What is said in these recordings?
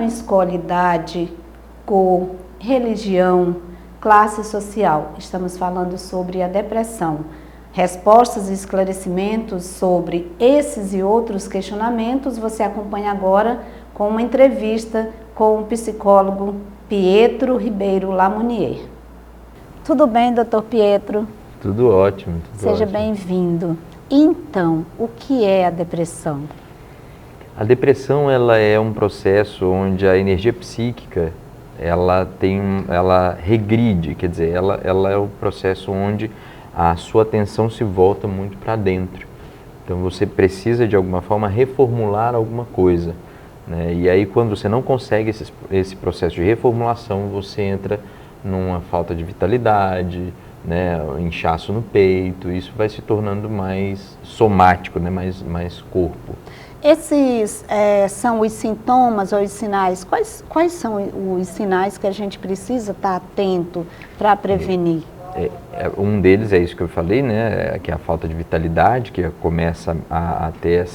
escolhe idade, cor, religião, classe social. Estamos falando sobre a depressão. Respostas e esclarecimentos sobre esses e outros questionamentos você acompanha agora com uma entrevista com o psicólogo Pietro Ribeiro Lamounier. Tudo bem, doutor Pietro? Tudo ótimo. Seja bem-vindo. Então, o que é a depressão? A depressão, ela é um processo onde a energia psíquica, ela regride, quer dizer, ela é o processo onde a sua atenção se volta muito para dentro. Então você precisa de alguma forma reformular alguma coisa, né? E aí quando você não consegue esse processo de reformulação, você entra numa falta de vitalidade, né? Inchaço no peito, isso vai se tornando mais somático, né? mais corpo. Esses são os sintomas ou os sinais? Quais são os sinais que a gente precisa estar atento para prevenir? Um deles é isso que eu falei, né? Que é a falta de vitalidade, que começa a ter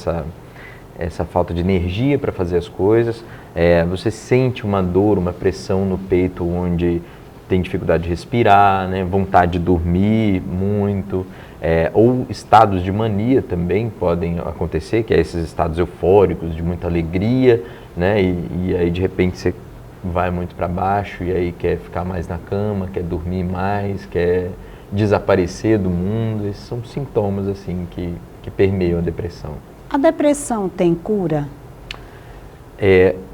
essa falta de energia para fazer as coisas. Você sente uma dor, uma pressão no peito, onde tem dificuldade de respirar, né? Vontade de dormir muito, ou estados de mania também podem acontecer, que é esses estados eufóricos, de muita alegria, né? E aí de repente você vai muito para baixo e aí quer ficar mais na cama, quer dormir mais, quer desaparecer do mundo. Esses são sintomas assim que permeiam a depressão. A depressão tem cura?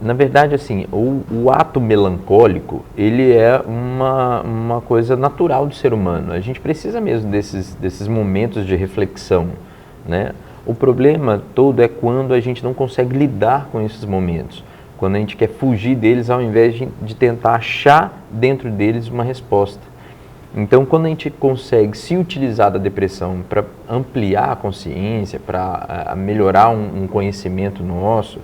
Na verdade, assim, o ato melancólico, ele é uma coisa natural do ser humano. A gente precisa mesmo desses momentos de reflexão, né? O problema todo é quando a gente não consegue lidar com esses momentos. Quando a gente quer fugir deles ao invés de tentar achar dentro deles uma resposta. Então, quando a gente consegue se utilizar da depressão para ampliar a consciência, para melhorar um conhecimento nosso,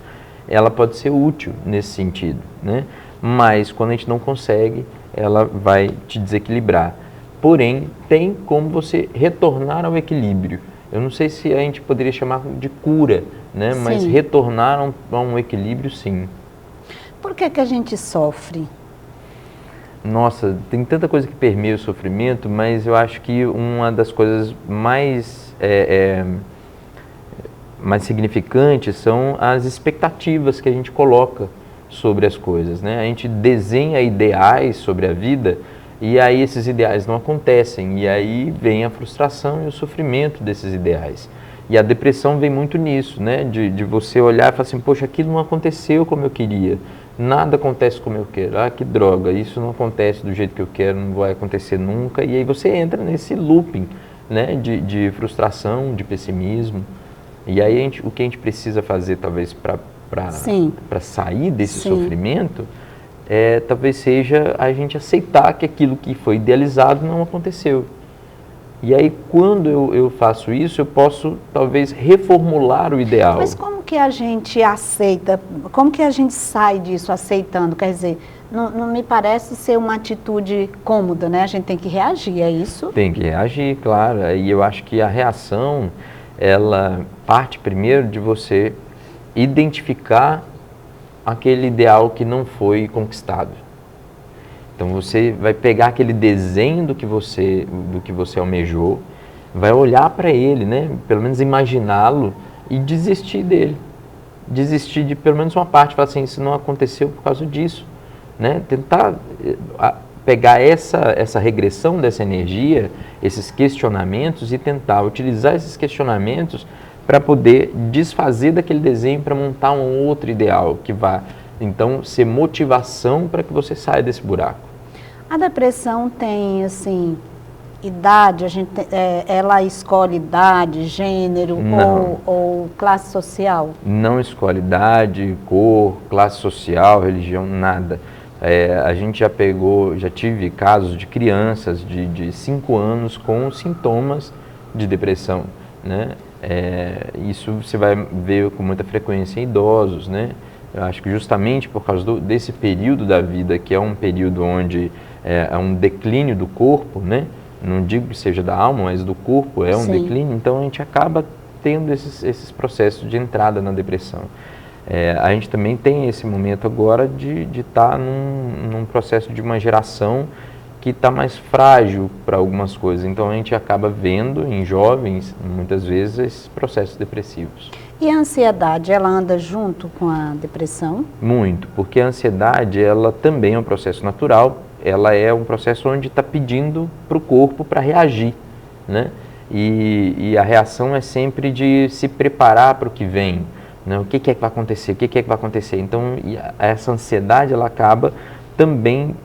ela pode ser útil nesse sentido, né? Mas quando a gente não consegue, ela vai te desequilibrar. Porém, tem como você retornar ao equilíbrio. Eu não sei se a gente poderia chamar de cura, né? Mas retornar a um equilíbrio, sim. Por que a gente sofre? Nossa, tem tanta coisa que permeia o sofrimento, mas eu acho que uma das coisas mais significantes são as expectativas que a gente coloca sobre as coisas, né? A gente desenha ideais sobre a vida e aí esses ideais não acontecem, e aí vem a frustração e o sofrimento desses ideais. E a depressão vem muito nisso, né? De você olhar e falar assim, poxa, aquilo não aconteceu como eu queria, nada acontece como eu quero, que droga, isso não acontece do jeito que eu quero, não vai acontecer nunca, e aí você entra nesse looping, né? De frustração, de pessimismo. E aí o que a gente precisa fazer, talvez, para sair desse sofrimento, talvez seja a gente aceitar que aquilo que foi idealizado não aconteceu. E aí, quando eu faço isso, eu posso, talvez, reformular o ideal. Mas como que a gente aceita, como que a gente sai disso aceitando? Quer dizer, não me parece ser uma atitude cômoda, né? A gente tem que reagir, é isso? Tem que reagir, claro. E eu acho que a reação, ela parte primeiro de você identificar aquele ideal que não foi conquistado. Então você vai pegar aquele desenho do que você almejou, vai olhar para ele, né? Pelo menos imaginá-lo e desistir dele. Desistir de pelo menos uma parte, falar assim, isso não aconteceu por causa disso, né? Tentar pegar essa regressão dessa energia, esses questionamentos, e tentar utilizar esses questionamentos para poder desfazer daquele desenho para montar um outro ideal que vá, então, ser motivação para que você saia desse buraco. A depressão tem, assim, idade, ela escolhe idade, gênero ou classe social? Não escolhe idade, cor, classe social, religião, nada. A gente já tive casos de crianças de 5 anos com sintomas de depressão, né? Isso você vai ver com muita frequência em idosos, né? Eu acho que justamente por causa desse período da vida, que é um período onde é um declínio do corpo, né? Não digo que seja da alma, mas do corpo é um declínio, então a gente acaba tendo esses processos de entrada na depressão. A gente também tem esse momento agora de estar num processo de uma geração que está mais frágil para algumas coisas. Então a gente acaba vendo em jovens, muitas vezes, esses processos depressivos. E a ansiedade, ela anda junto com a depressão? Muito, porque a ansiedade, ela também é um processo natural, ela é um processo onde está pedindo para o corpo para reagir, né? E a reação é sempre de se preparar para o que vem, né? O que é que vai acontecer? O que é que vai acontecer? Então, essa ansiedade, ela acaba também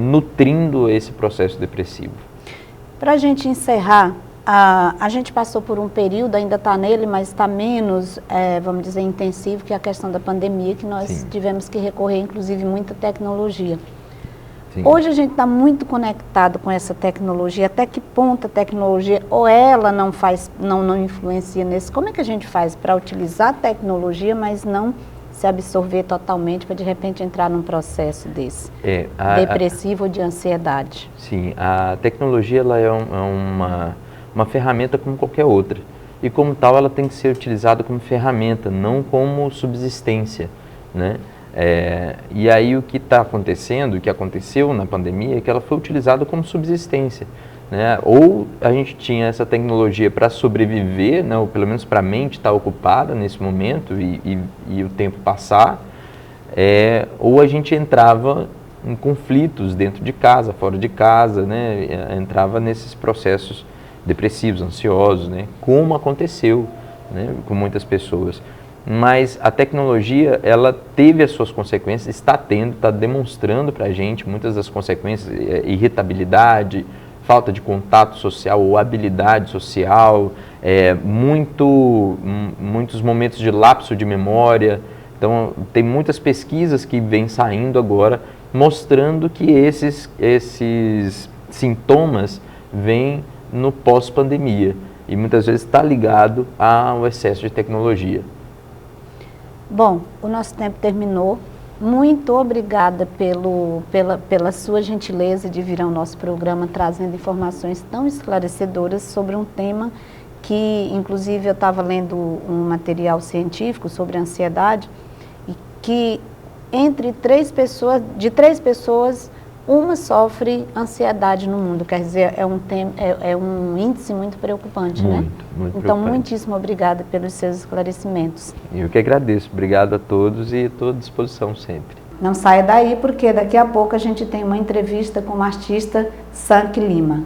nutrindo esse processo depressivo. Para a gente encerrar, a gente passou por um período, ainda está nele, mas está menos, vamos dizer, intensivo, que é a questão da pandemia, que nós Sim. tivemos que recorrer, inclusive, muita tecnologia. Sim. Hoje a gente está muito conectado com essa tecnologia. Até que ponto a tecnologia, ou ela não influencia nesse? Como é que a gente faz para utilizar a tecnologia, mas não se absorver totalmente para de repente entrar num processo desse, depressivo ou de ansiedade? Sim, a tecnologia ela é uma ferramenta como qualquer outra. E como tal ela tem que ser utilizada como ferramenta, não como subsistência, né? E aí o que está acontecendo, o que aconteceu na pandemia é que ela foi utilizada como subsistência, né? Ou a gente tinha essa tecnologia para sobreviver, né? Ou pelo menos para a mente estar ocupada nesse momento e o tempo passar, ou a gente entrava em conflitos dentro de casa, fora de casa, né? Entrava nesses processos depressivos, ansiosos, né? Como aconteceu, né? Com muitas pessoas. Mas a tecnologia, ela teve as suas consequências, está demonstrando para a gente muitas das consequências, irritabilidade, falta de contato social ou habilidade social, muitos momentos de lapso de memória. Então, tem muitas pesquisas que vêm saindo agora mostrando que esses sintomas vêm no pós-pandemia e muitas vezes está ligado ao excesso de tecnologia. Bom, o nosso tempo terminou. Muito obrigada pela sua gentileza de vir ao nosso programa trazendo informações tão esclarecedoras sobre um tema que, inclusive, eu estava lendo um material científico sobre a ansiedade e que de três pessoas, uma sofre ansiedade no mundo. Quer dizer, é um índice muito preocupante, né? Muito então, preocupante. muitíssimo obrigada pelos seus esclarecimentos. Eu que agradeço. Obrigado a todos e estou à disposição sempre. Não saia daí, porque daqui a pouco a gente tem uma entrevista com o artista Sank Lima.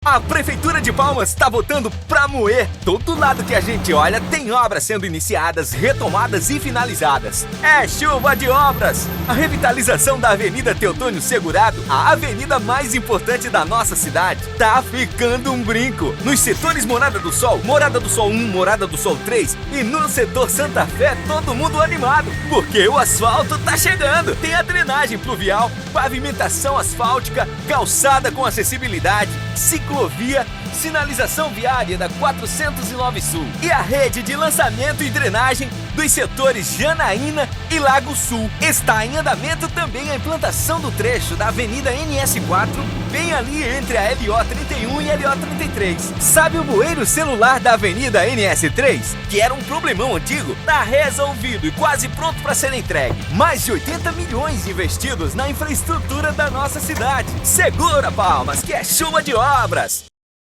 A Prefeitura de Palmas está botando pra moer. Todo lado que a gente olha tem obras sendo iniciadas, retomadas e finalizadas. É chuva de obras! A revitalização da Avenida Teotônio Segurado, a avenida mais importante da nossa cidade, tá ficando um brinco. Nos setores Morada do Sol 1, Morada do Sol 3 e no setor Santa Fé, todo mundo animado, porque o asfalto tá chegando. Tem a drenagem pluvial, pavimentação asfáltica, calçada com acessibilidade, ciclovia, sinalização viária da 409 Sul e a rede de lançamento e drenagem dos setores Janaína e Lago Sul. Está em andamento também a implantação do trecho da Avenida NS4, bem ali entre a LO 31 e a LO 33. Sabe o bueiro celular da Avenida NS3? Que era um problemão antigo? Tá resolvido e quase pronto para ser entregue. Mais de 80 milhões investidos na infraestrutura da nossa cidade. Segura, Palmas, que é chuva de obras!